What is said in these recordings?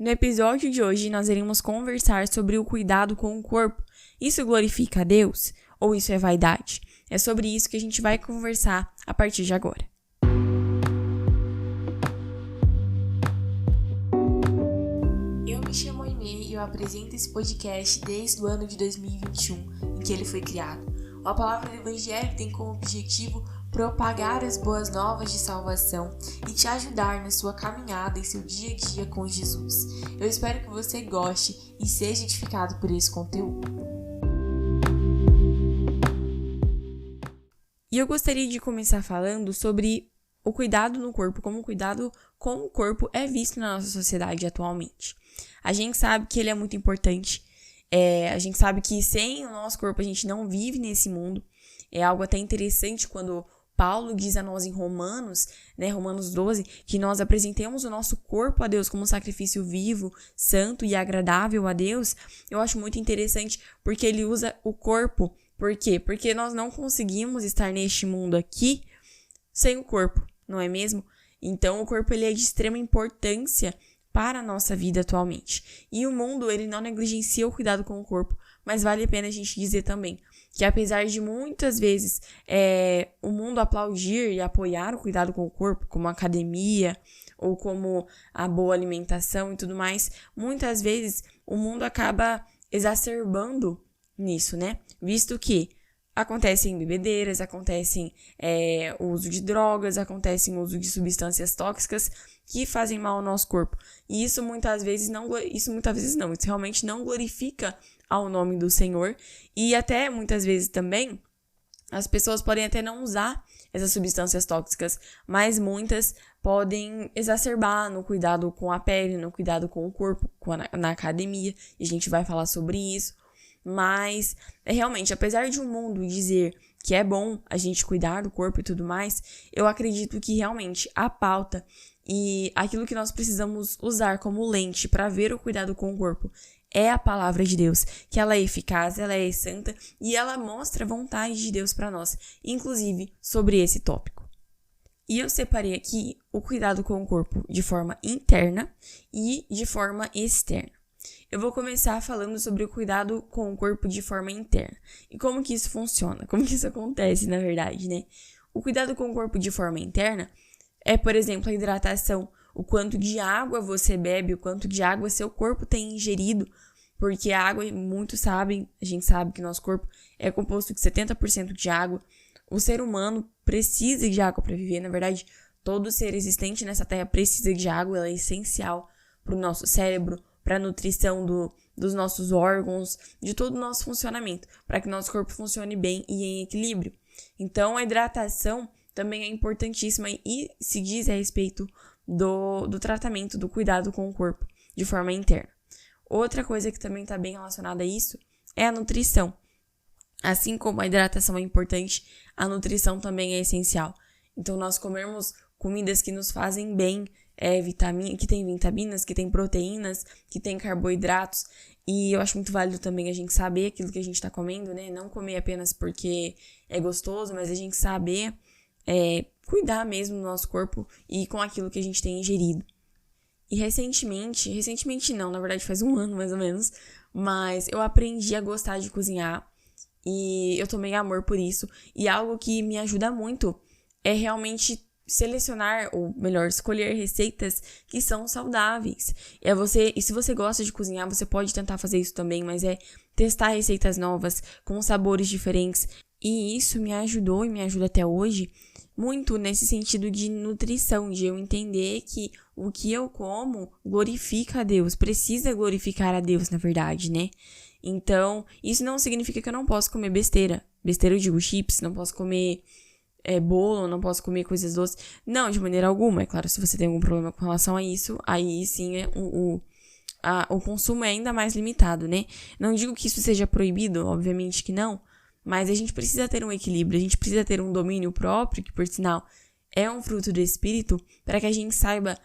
No episódio de hoje, nós iremos conversar sobre o cuidado com o corpo. Isso glorifica a Deus ou isso é vaidade? É sobre isso que a gente vai conversar a partir de agora. Eu me chamo Aimee e eu apresento esse podcast desde o ano de 2021, em que ele foi criado. A palavra do Evangelho tem como objetivo propagar as boas novas de salvação e te ajudar na sua caminhada em seu dia a dia com Jesus. Eu espero que você goste e seja edificado por esse conteúdo. E eu gostaria de começar falando sobre o cuidado no corpo, como o cuidado com o corpo é visto na nossa sociedade atualmente. A gente sabe que ele é muito importante, a gente sabe que sem o nosso corpo a gente não vive nesse mundo. É algo até interessante quando Paulo diz a nós em Romanos 12, que nós apresentemos o nosso corpo a Deus como um sacrifício vivo, santo e agradável a Deus. Eu acho muito interessante porque ele usa o corpo. Por quê? Porque nós não conseguimos estar neste mundo aqui sem o corpo, não é mesmo? Então o corpo ele é de extrema importância para a nossa vida atualmente. E o mundo ele não negligencia o cuidado com o corpo, mas vale a pena a gente dizer também que apesar de muitas vezes o mundo aplaudir e apoiar o cuidado com o corpo, como a academia ou como a boa alimentação e tudo mais, muitas vezes o mundo acaba exacerbando nisso, né? Visto que acontecem bebedeiras, acontecem o uso de drogas, acontecem o uso de substâncias tóxicas que fazem mal ao nosso corpo. E isso realmente não glorifica ao nome do Senhor. E até muitas vezes também as pessoas podem até não usar essas substâncias tóxicas, mas muitas podem exacerbar no cuidado com a pele, no cuidado com o corpo, na academia, e a gente vai falar sobre isso. Mas, realmente, apesar de o mundo dizer que é bom a gente cuidar do corpo e tudo mais, eu acredito que realmente a pauta e aquilo que nós precisamos usar como lente para ver o cuidado com o corpo é a palavra de Deus, que ela é eficaz, ela é santa e ela mostra a vontade de Deus para nós, inclusive sobre esse tópico. E eu separei aqui o cuidado com o corpo de forma interna e de forma externa. Eu vou começar falando sobre o cuidado com o corpo de forma interna. E como que isso funciona? Como que isso acontece, na verdade, né? O cuidado com o corpo de forma interna é, por exemplo, a hidratação. O quanto de água você bebe, o quanto de água seu corpo tem ingerido. Porque a água, muitos sabem, a gente sabe que nosso corpo é composto de 70% de água. O ser humano precisa de água para viver. Na verdade, todo ser existente nessa terra precisa de água. Ela é essencial para o nosso cérebro, para a nutrição dos nossos órgãos, de todo o nosso funcionamento, para que nosso corpo funcione bem e em equilíbrio. Então, a hidratação também é importantíssima e se diz a respeito do tratamento, do cuidado com o corpo de forma interna. Outra coisa que também está bem relacionada a isso é a nutrição. Assim como a hidratação é importante, a nutrição também é essencial. Então, nós comermos comidas que nos fazem bem, que tem vitaminas, que tem proteínas, que tem carboidratos. E eu acho muito válido também a gente saber aquilo que a gente está comendo, né? Não comer apenas porque é gostoso, mas a gente saber cuidar mesmo do nosso corpo e com aquilo que a gente tem ingerido. E recentemente não, na verdade faz um ano mais ou menos, mas eu aprendi a gostar de cozinhar e eu tomei amor por isso. E algo que me ajuda muito é realmente selecionar, ou melhor, escolher receitas que são saudáveis. E se você gosta de cozinhar, você pode tentar fazer isso também, mas testar receitas novas, com sabores diferentes. E isso me ajudou e me ajuda até hoje muito nesse sentido de nutrição, de eu entender que o que eu como glorifica a Deus, precisa glorificar a Deus, na verdade, né? Então, isso não significa que eu não posso comer besteira. Besteira eu digo chips, não posso comer bolo, não posso comer coisas doces. Não, de maneira alguma. É claro, se você tem algum problema com relação a isso, aí sim o consumo é ainda mais limitado, né? Não digo que isso seja proibido, obviamente que não, mas a gente precisa ter um equilíbrio, a gente precisa ter um domínio próprio, que por sinal é um fruto do Espírito, para que a gente saiba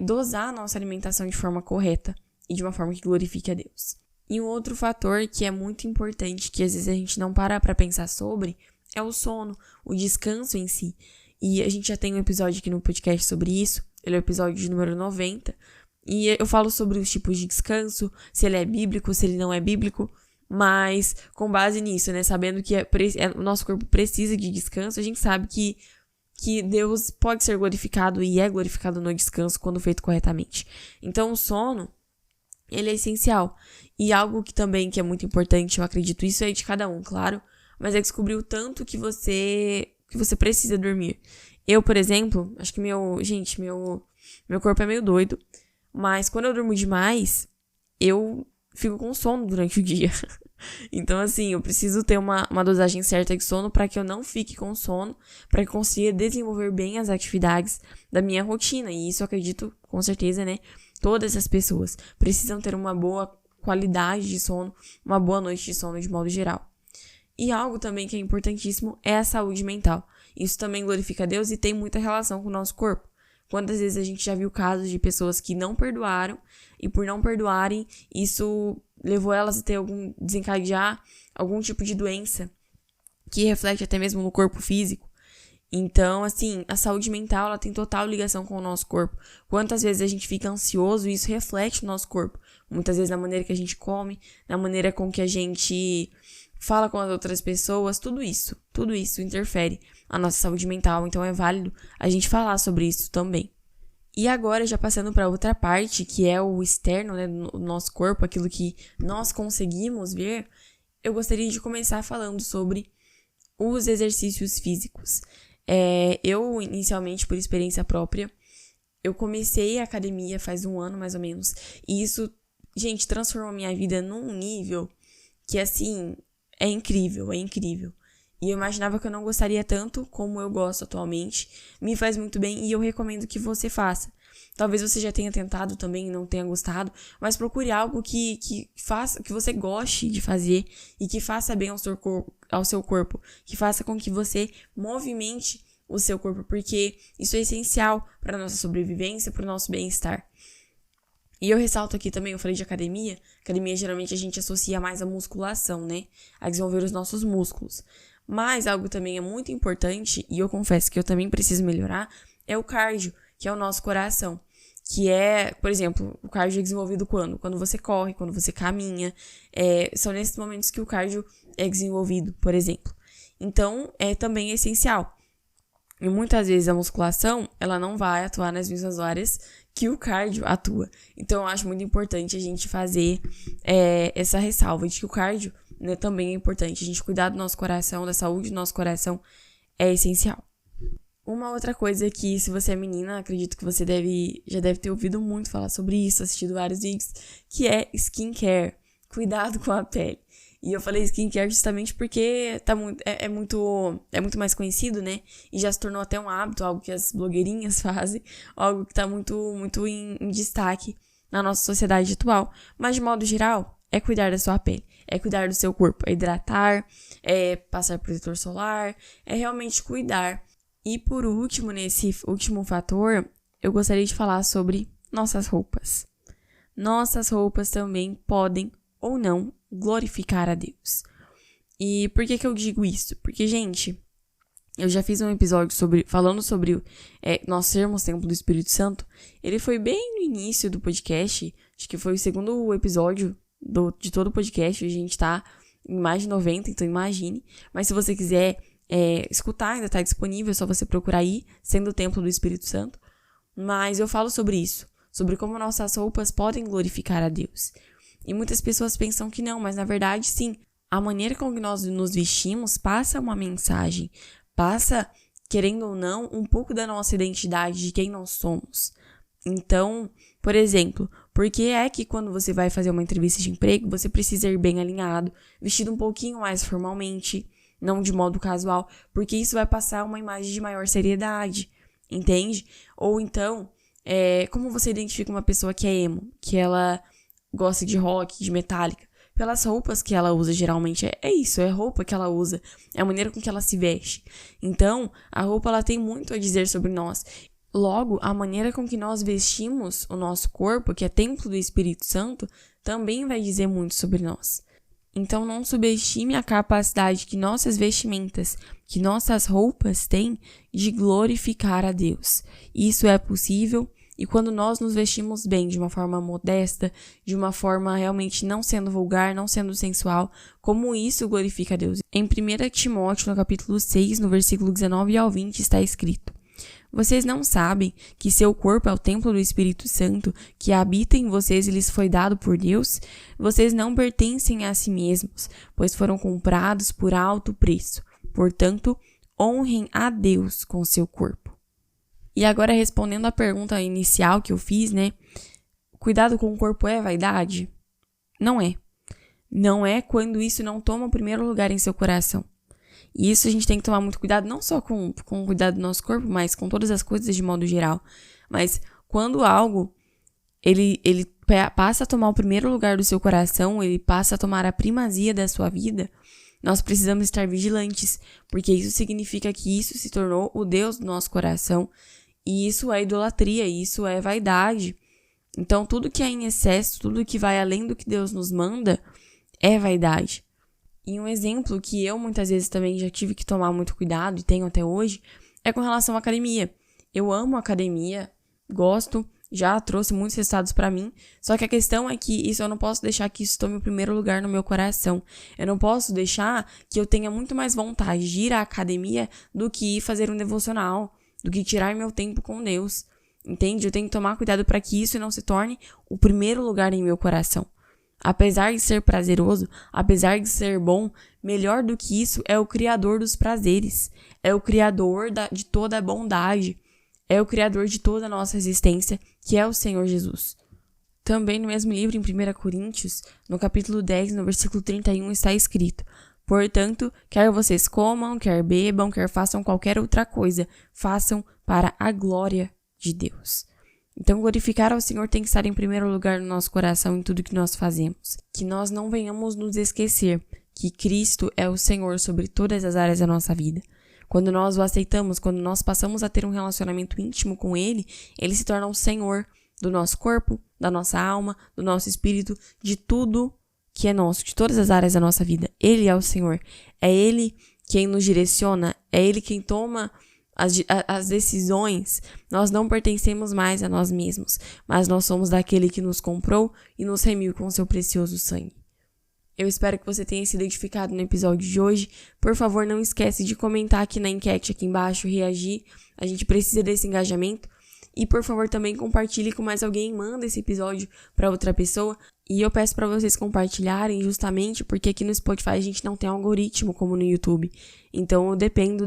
dosar a nossa alimentação de forma correta e de uma forma que glorifique a Deus. E um outro fator que é muito importante, que às vezes a gente não para pensar sobre, é o sono, o descanso em si. E a gente já tem um episódio aqui no podcast sobre isso, ele é o episódio de número 90, E eu falo sobre os tipos de descanso, se ele é bíblico, se ele não é bíblico, mas com base nisso, né, sabendo que o nosso corpo precisa de descanso, a gente sabe que Deus pode ser glorificado e é glorificado no descanso quando feito corretamente. Então o sono, ele é essencial. E algo que também que é muito importante, eu acredito, isso é de cada um, claro, mas é descobrir o tanto que você precisa dormir. Eu, por exemplo, acho que meu corpo é meio doido, mas quando eu durmo demais, eu fico com sono durante o dia. Então, assim, eu preciso ter uma dosagem certa de sono para que eu não fique com sono, para que eu consiga desenvolver bem as atividades da minha rotina. E isso eu acredito, com certeza, né? Todas as pessoas precisam ter uma boa qualidade de sono, uma boa noite de sono de modo geral. E algo também que é importantíssimo é a saúde mental. Isso também glorifica a Deus e tem muita relação com o nosso corpo. Quantas vezes a gente já viu casos de pessoas que não perdoaram e por não perdoarem, isso levou elas a ter desencadear algum tipo de doença que reflete até mesmo no corpo físico. Então, assim, a saúde mental, ela tem total ligação com o nosso corpo. Quantas vezes a gente fica ansioso e isso reflete no nosso corpo. Muitas vezes na maneira que a gente come, na maneira com que a gente fala com as outras pessoas, tudo isso interfere na nossa saúde mental. Então, é válido a gente falar sobre isso também. E agora, já passando para outra parte, que é o externo, né, do nosso corpo, aquilo que nós conseguimos ver, eu gostaria de começar falando sobre os exercícios físicos. Eu, inicialmente, por experiência própria, eu comecei a academia faz 1 ano, mais ou menos, e isso, gente, transformou a minha vida num nível que, assim, é incrível. E eu imaginava que eu não gostaria tanto como eu gosto atualmente. Me faz muito bem e eu recomendo que você faça. Talvez você já tenha tentado também e não tenha gostado, mas procure algo que você goste de fazer e que faça bem ao seu corpo, que faça com que você movimente o seu corpo, porque isso é essencial para a nossa sobrevivência, para o nosso bem-estar. E eu ressalto aqui também, eu falei de academia. Academia, geralmente, a gente associa mais à musculação, né? A desenvolver os nossos músculos. Mas algo também é muito importante, e eu confesso que eu também preciso melhorar, é o cardio, que é o nosso coração. Que é, por exemplo, o cardio é desenvolvido quando? Quando você corre, quando você caminha. São nesses momentos que o cardio é desenvolvido, por exemplo. Então, é também essencial. E muitas vezes a musculação, ela não vai atuar nas mesmas áreas que o cardio atua. Então, eu acho muito importante a gente fazer essa ressalva de que o cardio, né, também é importante. A gente cuidar do nosso coração, da saúde do nosso coração é essencial. Uma outra coisa que, se você é menina, acredito que você já deve ter ouvido muito falar sobre isso, assistido vários vídeos, que é skincare, cuidado com a pele. E eu falei skincare justamente porque é muito mais conhecido, né? E já se tornou até um hábito, algo que as blogueirinhas fazem, algo que tá muito em destaque na nossa sociedade atual. Mas, de modo geral, é cuidar da sua pele, é cuidar do seu corpo, é hidratar, é passar protetor solar, é realmente cuidar. E por último, nesse último fator, eu gostaria de falar sobre nossas roupas. Nossas roupas também podem ou não glorificar a Deus. E por que eu digo isso? Porque, gente, eu já fiz um episódio falando sobre nós sermos templo do Espírito Santo. Ele foi bem no início do podcast, acho que foi o 2º episódio de todo o podcast. A gente tá em mais de 90, então imagine. Mas se você quiser escutar, ainda tá disponível, é só você procurar aí, sendo o templo do Espírito Santo. Mas eu falo sobre isso, sobre como nossas roupas podem glorificar a Deus. E muitas pessoas pensam que não, mas na verdade sim. A maneira com que nós nos vestimos passa uma mensagem, passa, querendo ou não, um pouco da nossa identidade, de quem nós somos. Então, por exemplo, por que é que quando você vai fazer uma entrevista de emprego, você precisa ir bem alinhado, vestido um pouquinho mais formalmente, não de modo casual, porque isso vai passar uma imagem de maior seriedade, entende? Ou então, como você identifica uma pessoa que é emo, que ela gosta de rock, de metálica? Pelas roupas que ela usa, geralmente. É isso, é a roupa que ela usa, é a maneira com que ela se veste. Então, a roupa, ela tem muito a dizer sobre nós. Logo, a maneira com que nós vestimos o nosso corpo, que é templo do Espírito Santo, também vai dizer muito sobre nós. Então, não subestime a capacidade que nossas vestimentas, que nossas roupas têm de glorificar a Deus. Isso é possível E quando nós nos vestimos bem, de uma forma modesta, de uma forma realmente não sendo vulgar, não sendo sensual, como isso glorifica a Deus? Em 1 Timóteo, no capítulo 6, no versículo 19 ao 20, está escrito: Vocês não sabem que seu corpo é o templo do Espírito Santo, que habita em vocês e lhes foi dado por Deus? Vocês não pertencem a si mesmos, pois foram comprados por alto preço. Portanto, honrem a Deus com seu corpo. E agora, respondendo à pergunta inicial que eu fiz, cuidado com o corpo é vaidade? Não é. Não é quando isso não toma o primeiro lugar em seu coração. E isso a gente tem que tomar muito cuidado, não só com o cuidado do nosso corpo, mas com todas as coisas de modo geral. Mas quando algo, ele passa a tomar o primeiro lugar do seu coração, ele passa a tomar a primazia da sua vida, nós precisamos estar vigilantes, porque isso significa que isso se tornou o Deus do nosso coração. E isso é idolatria, isso é vaidade. Então, tudo que é em excesso, tudo que vai além do que Deus nos manda, é vaidade. E um exemplo que eu muitas vezes também já tive que tomar muito cuidado, e tenho até hoje, é com relação à academia. Eu amo academia, gosto, já trouxe muitos resultados pra mim, só que a questão é que eu não posso deixar que isso tome o primeiro lugar no meu coração. Eu não posso deixar que eu tenha muito mais vontade de ir à academia do que ir fazer um devocional, do que tirar meu tempo com Deus, entende? Eu tenho que tomar cuidado para que isso não se torne o primeiro lugar em meu coração. Apesar de ser prazeroso, apesar de ser bom, melhor do que isso é o Criador dos prazeres, é o Criador de toda a bondade, é o Criador de toda a nossa existência, que é o Senhor Jesus. Também no mesmo livro, em 1 Coríntios, no capítulo 10, no versículo 31, está escrito: Portanto, quer vocês comam, quer bebam, quer façam qualquer outra coisa, façam para a glória de Deus. Então, glorificar ao Senhor tem que estar em primeiro lugar no nosso coração em tudo que nós fazemos. Que nós não venhamos nos esquecer que Cristo é o Senhor sobre todas as áreas da nossa vida. Quando nós o aceitamos, quando nós passamos a ter um relacionamento íntimo com Ele, Ele se torna o Senhor do nosso corpo, da nossa alma, do nosso espírito, de tudo que é nosso, de todas as áreas da nossa vida. Ele é o Senhor. É Ele quem nos direciona, é Ele quem toma as decisões. Nós não pertencemos mais a nós mesmos, mas nós somos daquele que nos comprou e nos remiu com seu precioso sangue. Eu espero que você tenha se identificado no episódio de hoje. Por favor, não esquece de comentar aqui na enquete aqui embaixo, reagir. A gente precisa desse engajamento. E, por favor, também compartilhe com mais alguém, manda esse episódio para outra pessoa. E eu peço para vocês compartilharem justamente porque aqui no Spotify a gente não tem algoritmo como no YouTube. Então, eu dependo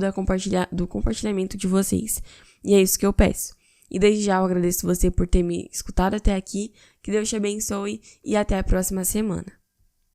do compartilhamento de vocês. E é isso que eu peço. E desde já eu agradeço você por ter me escutado até aqui. Que Deus te abençoe e até a próxima semana.